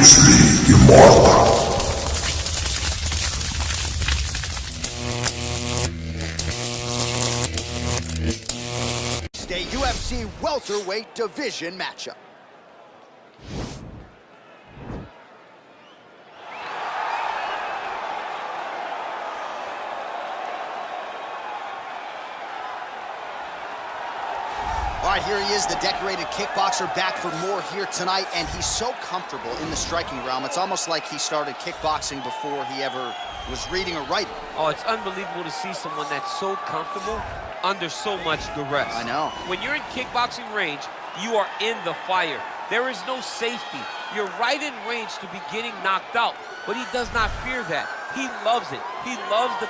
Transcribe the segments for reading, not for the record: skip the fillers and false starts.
UFC Immortal. A UFC welterweight division matchup. All right, here he is, the decorated kickboxer, back for more here tonight, and he's so comfortable in the striking realm. It's almost like he started kickboxing before he ever was reading or writing. Oh, it's unbelievable to see someone that's so comfortable under so much duress. I know. When you're in kickboxing range, you are in the fire. There is no safety. You're right in range to be getting knocked out, but he does not fear that. He loves it. He loves the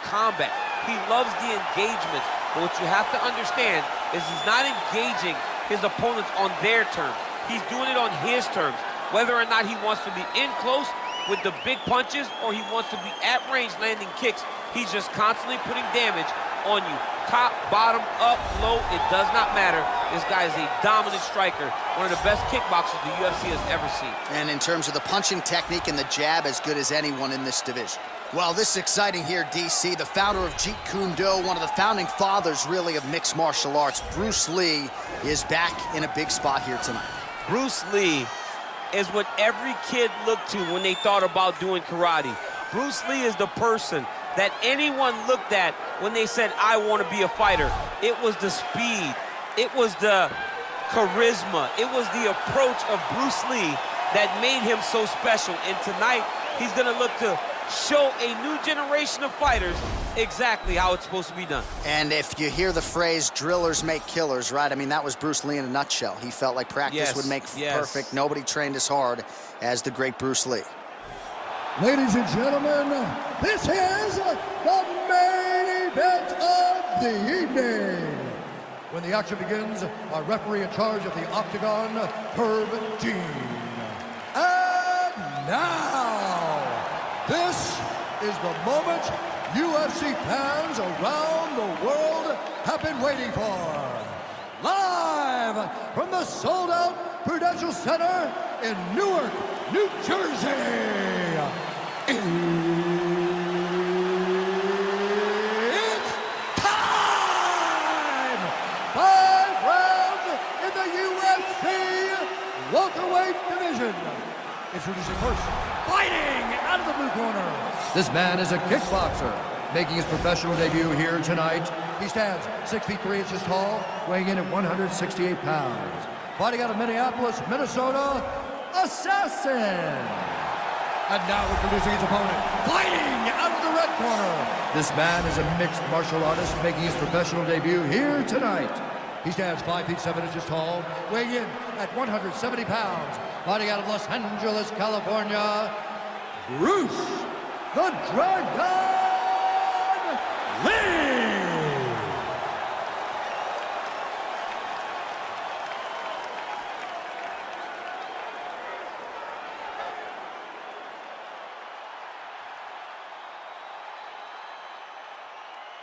combat. He loves the engagement. But what you have to understand is he's not engaging his opponents on their terms. He's doing it on his terms. Whether or not he wants to be in close with the big punches or he wants to be at range landing kicks, he's just constantly putting damage on you. Top, bottom, up, low, it does not matter. This guy is a dominant striker, one of the best kickboxers the UFC has ever seen. And in terms of the punching technique and the jab, as good as anyone in this division. Well, this is exciting here, DC. The founder of Jeet Kune Do, one of the founding fathers, really, of mixed martial arts, Bruce Lee, is back in a big spot here tonight. Bruce Lee is what every kid looked to when they thought about doing karate. Bruce Lee is the person that anyone looked at when they said, I want to be a fighter. It was the speed, it was the charisma, it was the approach of Bruce Lee that made him so special. And tonight, he's gonna look to show a new generation of fighters exactly how it's supposed to be done. And if you hear the phrase, drillers make killers, right? I mean, that was Bruce Lee in a nutshell. He felt like practice would make perfect. Nobody trained as hard as the great Bruce Lee. Ladies and gentlemen, this is the main event of the evening. When the action begins, our referee in charge of the octagon, Herb Dean. And now, this is the moment UFC fans around the world have been waiting for. Live from the sold-out Prudential Center in Newark, New Jersey. It's time! 5 rounds in the UFC welterweight division. Introducing first, fighting out of the blue corner. This man is a kickboxer, making his professional debut here tonight. He stands 6 feet 3 inches tall, weighing in at 168 pounds. Fighting out of Minneapolis, Minnesota, Assassin. And now introducing his opponent, fighting out of the red corner. This man is a mixed martial artist, making his professional debut here tonight. He stands 5 feet 7 inches tall, weighing in at 170 pounds. Fighting out of Los Angeles, California, Bruce the Dragon Lee.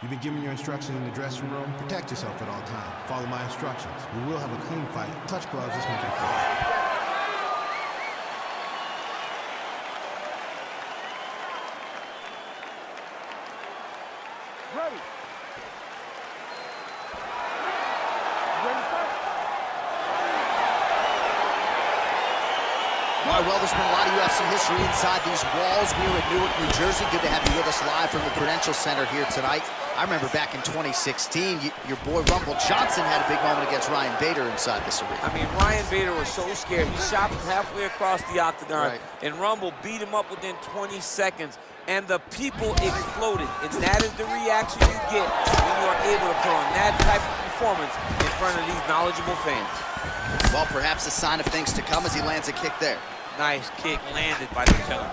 You've been given your instructions in the dressing room. Protect yourself at all times. Follow my instructions. We will have a clean fight. Touch gloves, let's make it fair. Ready. All right, well, there's been a lot of UFC history inside these walls. We're in Newark, New Jersey. Good to have you with us live from the Prudential Center here tonight. I remember back in 2016, your boy Rumble Johnson had a big moment against Ryan Bader inside this arena. I mean, Ryan Bader was so scared. He shot him halfway across the octagon, and Rumble beat him up within 20 seconds, and the people exploded. And that is the reaction you get when you are able to put on that type of performance in front of these knowledgeable fans. Well, perhaps a sign of things to come as he lands a kick there. Nice kick landed by the killer.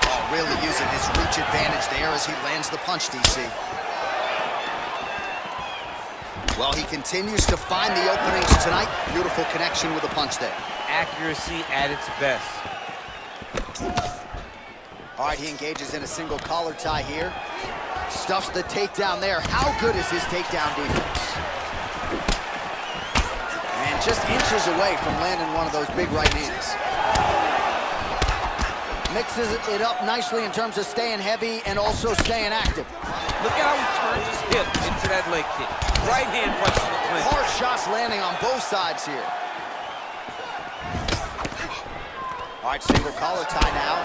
Oh, really using his reach advantage there as he lands the punch, DC. Well, he continues to find the openings tonight. Beautiful connection with the punch there. Accuracy at its best. All right, he engages in a single collar tie here. Stuffs the takedown there. How good is his takedown defense? And Just inches away from landing one of those big right hands. Mixes it up nicely in terms of staying heavy and also staying active. Look at how he turns his hip into that leg kick. Right hand punch in the clinch. Hard shots landing on both sides here. All right, single collar tie now.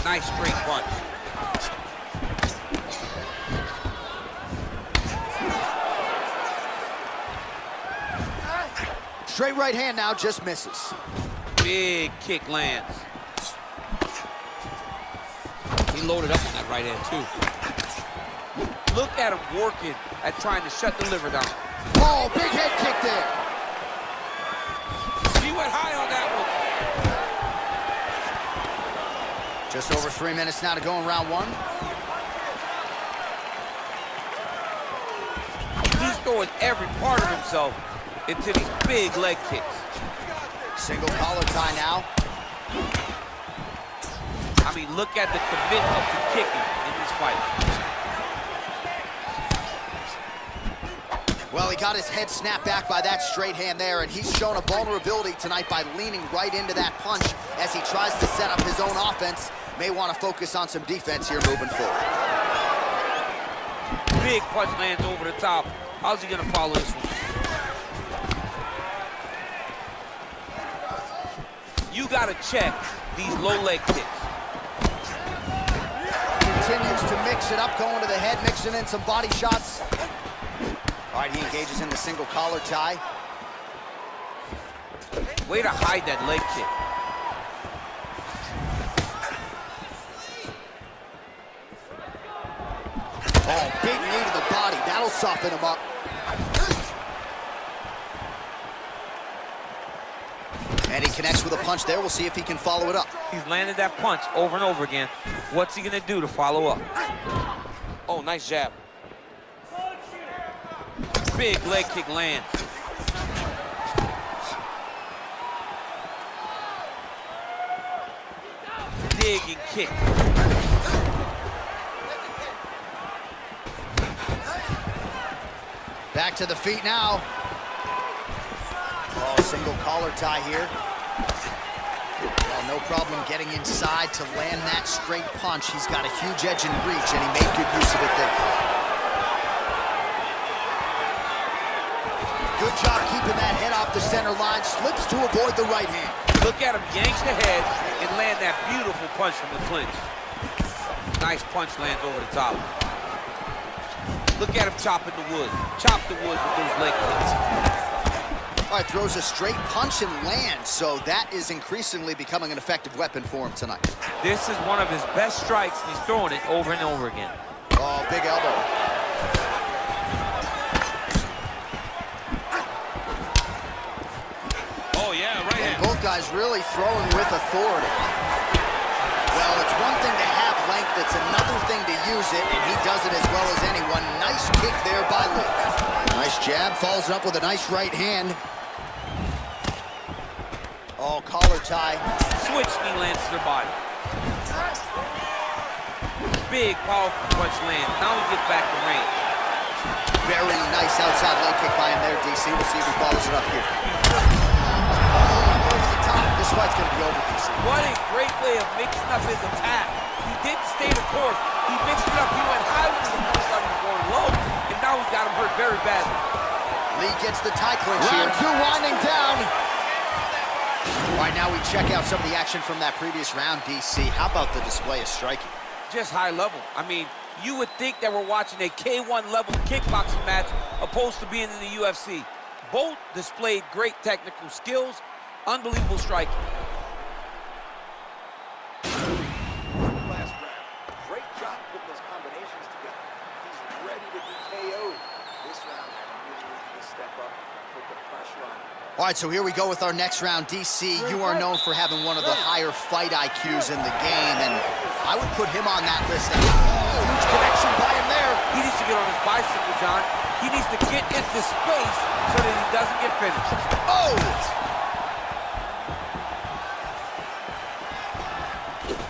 Nice straight punch. Straight right hand now, just misses. Big kick lands. He loaded up on that right hand, too. Look at him working at trying to shut the liver down. Oh, big head kick there. He went high on that one. Just over 3 minutes now to go in round one. He's throwing every part of himself into these big leg kicks. Single collar tie now. I mean, look at the commitment to kicking in this fight. Well, he got his head snapped back by that straight hand there, and he's shown a vulnerability tonight by leaning right into that punch as he tries to set up his own offense. May want to focus on some defense here moving forward. Big punch lands over the top. How's he gonna follow this one? You gotta check these low leg kicks. Continues to mix it up, going to the head, mixing in some body shots. All right, he engages in the single collar tie. Way to hide that leg kick. Oh, big knee to the body. That'll soften him up. And he connects with a punch there. We'll see if he can follow it up. He's landed that punch over and over again. What's he gonna do to follow up? Oh, nice jab. Big leg kick lands. Dig and kick. Back to the feet now. Oh, single collar tie here. Well, no problem getting inside to land that straight punch. He's got a huge edge and reach, and he made good use of it there. Good job keeping that head off the center line. Slips to avoid the right hand. Look at him yank the head and land that beautiful punch from the clinch. Nice punch lands over the top. Look at him chopping the wood. Chop the wood with those leg kicks. All right, throws a straight punch and lands, so that is increasingly becoming an effective weapon for him tonight. This is one of his best strikes, and he's throwing it over and over again. Oh, big elbow. Oh, yeah, right hand. Both guys really throwing with authority. Well, it's one thing to have length, it's another thing to use it, and he does it as well as anyone. Nice kick there by Lee. Nice jab, follows it up with a nice right hand. Oh, collar tie. Switch knee lands to the body. Big, powerful punch lands. Now he gets back to range. Very nice outside leg kick by him there, DC. We'll see if he follows it up here. There's the top. This fight's going to be over, DC. What a great way of mixing up his attack. He didn't stay the course. He mixed it up. He went high with his punch, started going low, and now he's got him hurt very badly. Lee gets the tie clinch here. Round two winding down. All right, now we check out some of the action from that previous round, DC. How about the display of striking? Just high level. I mean, you would think that we're watching a K1 level kickboxing match opposed to being in the UFC. Both displayed great technical skills, unbelievable striking. Last round. Great job putting those combinations together. He's ready to be KO'd. This round, he really needs to step up and put the pressure on him. All right, so here we go with our next round. DC, you are known for having one of the higher fight IQs in the game, and I would put him on that list. Huge connection by him there. He needs to get on his bicycle, John. He needs to get into space so that he doesn't get finished. Oh!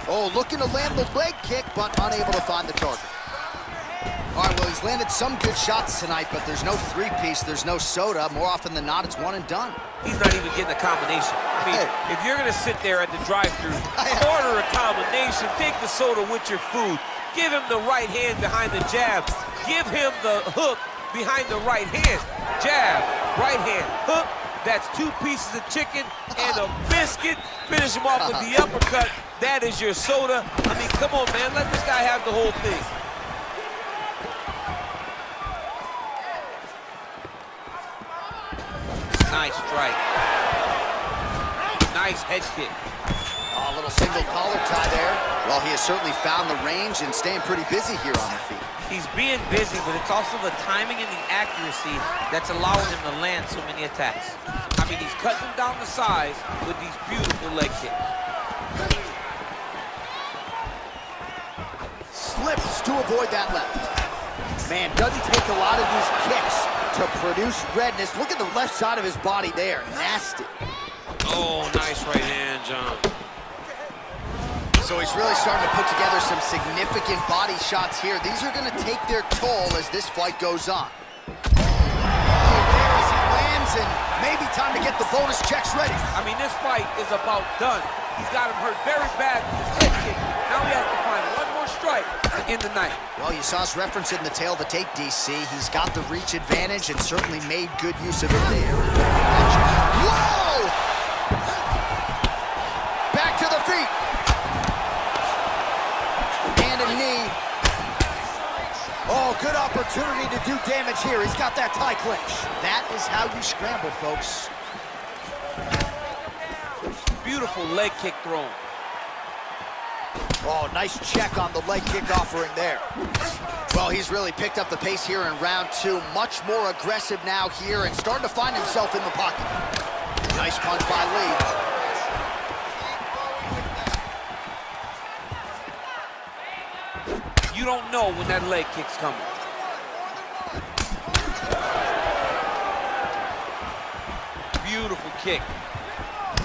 Oh, looking to land the leg kick, but unable to find the target. All right, well, he's landed some good shots tonight, but there's no three-piece, there's no soda. More often than not, it's one and done. He's not even getting a combination. I mean, if you're going to sit there at the drive-thru, order a combination, take the soda with your food, give him the right hand behind the jab, give him the hook behind the right hand. Jab, right hand, hook. That's 2 pieces of chicken and a biscuit. Finish him off with the uppercut. That is your soda. I mean, come on, man. Let this guy have the whole thing. Nice strike. Nice head kick. Oh, a little single collar tie there. Well, he has certainly found the range and staying pretty busy here on the feet. He's being busy, but it's also the timing and the accuracy that's allowing him to land so many attacks. I mean, he's cutting down the size with these beautiful leg kicks. Slips to avoid that left. Man, doesn't take a lot of these kicks to produce redness. Look at the left side of his body there. Nasty. Oh, nice right hand, John. So he's really starting to put together some significant body shots here. These are going to take their toll as this fight goes on. Oh, there as he lands, and maybe time to get the bonus checks ready. I mean, this fight is about done. He's got him hurt very bad with his head kick. Now we have to find one more strike to end the night. Well, you saw us reference it in the tail of the tape, DC. He's got the reach advantage and certainly made good use of it there. Whoa! Back to the feet. And a knee. Oh, good opportunity to do damage here. He's got that tie clinch. That is how you scramble, folks. Beautiful leg kick thrown. Oh, nice check on the leg kick offering there. Well, he's really picked up the pace here in round 2. Much more aggressive now here and starting to find himself in the pocket. Nice punch by Lee. You don't know when that leg kick's coming. Beautiful kick.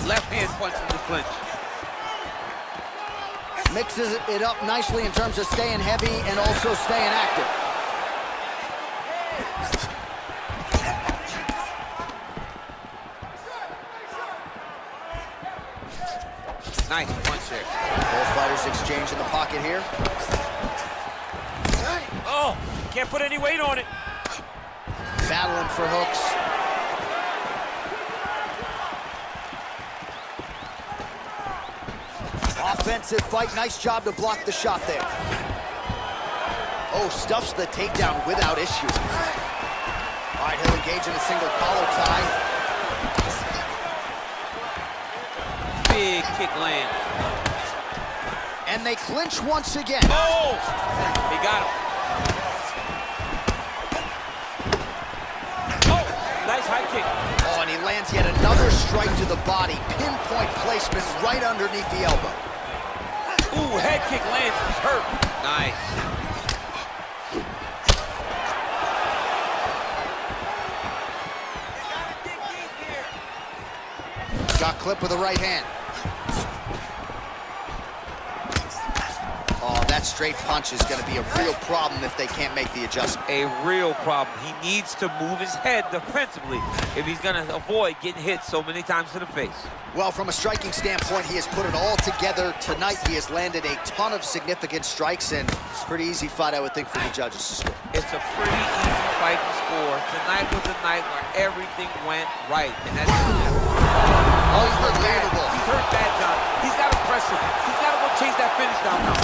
Left hand punch in the clinch. Mixes it up nicely in terms of staying heavy and also staying active. Nice punch there. Both fighters exchange in the pocket here. Oh, can't put any weight on it. Battling for hooks. Offensive fight, nice job to block the shot there. Oh, stuffs the takedown without issue. All right, he'll engage in a single collar tie. Big kick land. And they clinch once again. Oh, he got him. Oh, nice high kick. Oh, and he lands yet another strike to the body. Pinpoint placement right underneath the elbow. Ooh, head kick lands. He's hurt. Nice. Got clipped with the right hand. Oh, that straight punch is going to be a real problem if they can't make the adjustment. A real problem. He needs to move his head defensively if he's going to avoid getting hit so many times to the face. Well, from a striking standpoint, he has put it all together. Tonight, he has landed a ton of significant strikes, and pretty easy fight, I would think, for the judges to score. It's a pretty easy fight to score. Tonight was a night where everything went right, and that's Oh, he's unbelievable. He's hurt bad, John. He's got to press him. He's got to go chase that finish down now.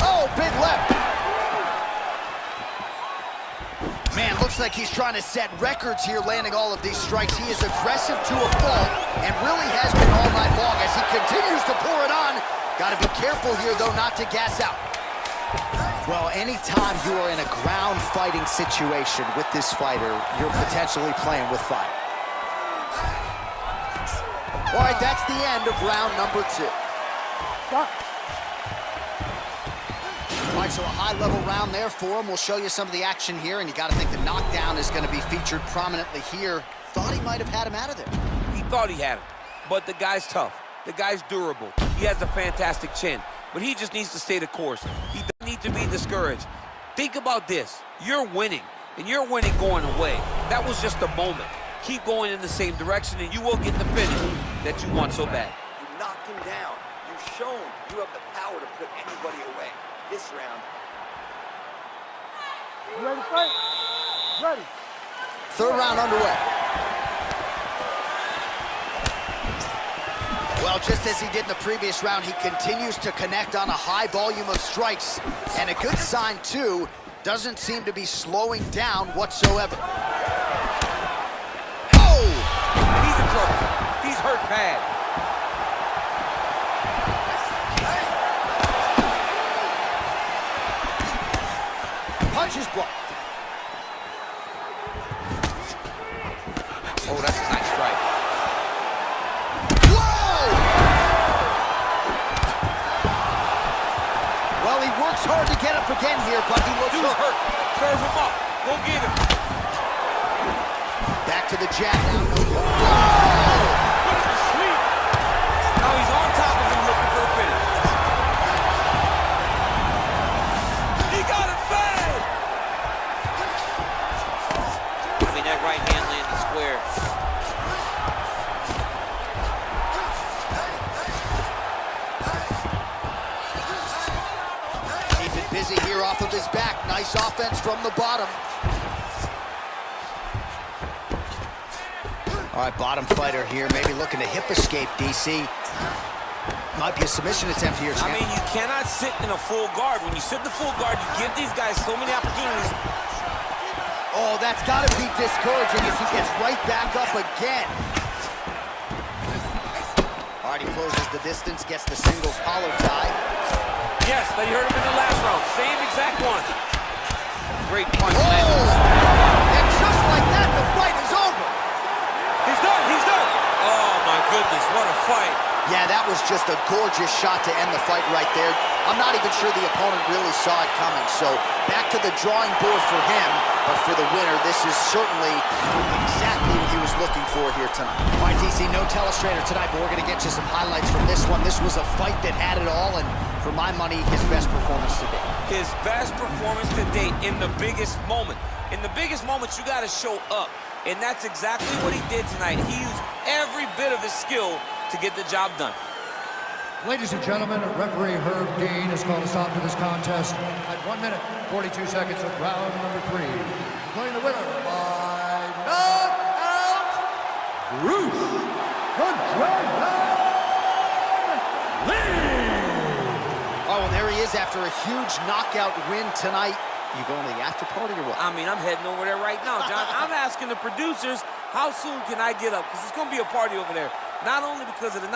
Oh, big left. Man, looks like he's trying to set records here, landing all of these strikes. He is aggressive to a fault and really has been all night long as he continues to pour it on. Got to be careful here, though, not to gas out. Well, anytime you are in a ground fighting situation with this fighter, you're potentially playing with fire. All right, that's the end of round number 2. Stop. All right, so a high-level round there for him. We'll show you some of the action here, and you got to think the knockdown is going to be featured prominently here. Thought he might have had him out of there. He thought he had him, but the guy's tough. The guy's durable. He has a fantastic chin. but he just needs to stay the course. He doesn't need to be discouraged. Think about this. You're winning, and you're winning going away. That was just a moment. Keep going in the same direction, and you will get the finish that you want so bad. You knocked him down. You've shown you have the power to put anybody away. This round. You ready to fight? Ready. Third round underway. Well, just as he did in the previous round, he continues to connect on a high volume of strikes. And a good sign, too, doesn't seem to be slowing down whatsoever. Oh! He's in trouble. He's hurt bad. Punch is blocked. Oh, that's a nice strike. Whoa! Well, he works hard to get up again here, but he looks Dude's hurt. Serve him up. Go get him. back to the jab now. What a sweep. Now he's on top of him looking for the finish. He got it bad. I mean, that right hand landed square. Keep it busy here off of his back. Nice offense from the bottom. All right, bottom fighter here, maybe looking to hip escape, DC. Might be a submission attempt here, champ. I mean, you cannot sit in a full guard. When you sit in the full guard, you give these guys so many opportunities. Oh, that's got to be discouraging as he gets right back up again. All right, he closes the distance, gets the single collar tie. Yes, they heard him in the last round. Same exact one. Great punch. Oh! And just like that, the fight is over. He's done. He's done. Oh, my goodness. What a fight. Yeah, that was just a gorgeous shot to end the fight right there. I'm not even sure the opponent really saw it coming. So back to the drawing board for him. But for the winner, this is certainly exactly what he was looking for here tonight. All right, DC, no telestrator tonight, but we're going to get you some highlights from this one. This was a fight that had it all, and for my money, his best performance to date. His best performance to date in the biggest moment. In the biggest moments, you got to show up. And that's exactly what he did tonight. He used every bit of his skill to get the job done. Ladies and gentlemen, referee Herb Dean has called a stop to this contest at 1 minute, 42 seconds of round number 3. Declaring the winner by knockout, Bruce Lee! Oh, well, there he is after a huge knockout win tonight. You going to the after party or what? I mean, I'm heading over there right now, John. I'm asking the producers, how soon can I get up? Because it's going to be a party over there. Not only because of the